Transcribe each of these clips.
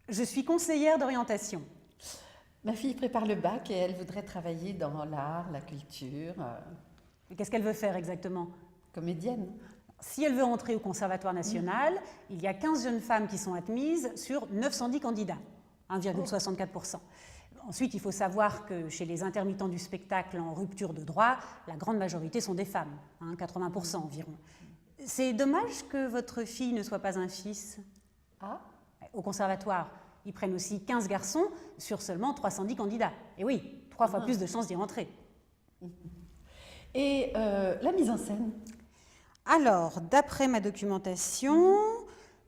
Je suis conseillère d'orientation. Ma fille prépare le bac et elle voudrait travailler dans l'art, la culture, Et qu'est-ce qu'elle veut faire exactement? comédienne. Si elle veut entrer au Conservatoire national, il y a 15 jeunes femmes qui sont admises sur 910 candidats, 1,64%. Ensuite, il faut savoir que chez les intermittents du spectacle en rupture de droit, la grande majorité sont des femmes, 80% environ. C'est dommage que votre fille ne soit pas un fils. Ah, Au conservatoire, ils prennent aussi 15 garçons sur seulement 310 candidats. Et oui, 3 fois plus de chances d'y rentrer. et la mise en scène. Alors, d'après ma documentation,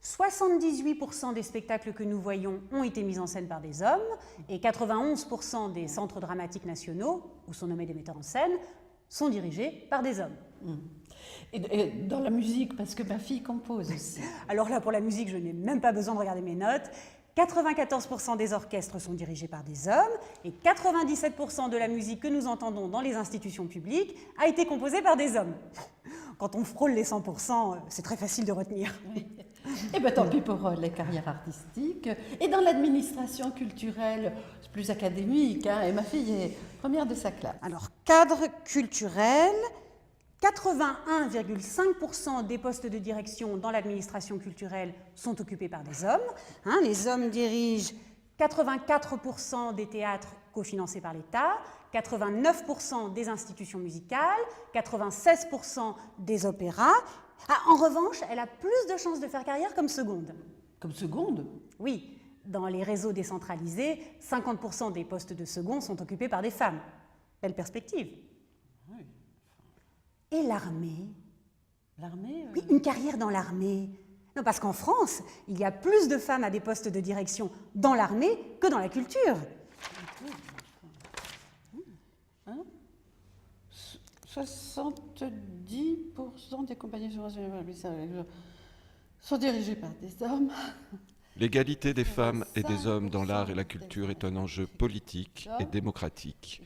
78% des spectacles que nous voyons ont été mis en scène par des hommes et 91% des centres dramatiques nationaux, où sont nommés des metteurs en scène, sont dirigés par des hommes. Et dans la musique, parce que ma fille compose aussi. Alors là, pour la musique, je n'ai même pas besoin de regarder mes notes. 94% des orchestres sont dirigés par des hommes et 97% de la musique que nous entendons dans les institutions publiques a été composée par des hommes. Quand on frôle les 100%, c'est très facile de retenir. Eh bien, tant pis pour les carrières artistiques. Et dans l'administration culturelle, c'est plus académique, hein, et ma fille est première de sa classe. Alors, cadre culturel, 81,5% des postes de direction dans l'administration culturelle sont occupés par des hommes. Les hommes dirigent 84% des théâtres cofinancés par l'État, 89% des institutions musicales, 96% des opéras. En revanche, elle a plus de chances de faire carrière comme seconde. Comme seconde? Oui, dans les réseaux décentralisés, 50% des postes de second sont occupés par des femmes. Belle perspective. Et l'armée? L'armée Oui, une carrière dans l'armée. Non, parce qu'en France, il y a plus de femmes à des postes de direction dans l'armée que dans la culture. 70% des compagnies sont dirigées par des hommes. L'égalité des femmes et des hommes dans l'art et la culture est un enjeu politique et démocratique.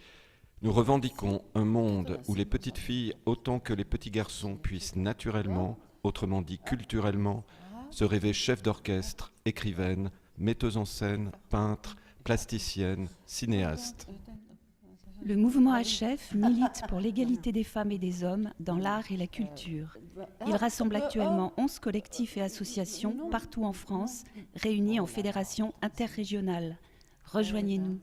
Nous revendiquons un monde où les petites filles, autant que les petits garçons, puissent naturellement, autrement dit culturellement, se rêver chef d'orchestre, écrivaine, metteuse en scène, peintre, plasticienne, cinéaste. Le mouvement HF milite pour l'égalité des femmes et des hommes dans l'art et la culture. Il rassemble actuellement 11 collectifs et associations partout en France, réunis en fédérations interrégionales. Rejoignez-nous.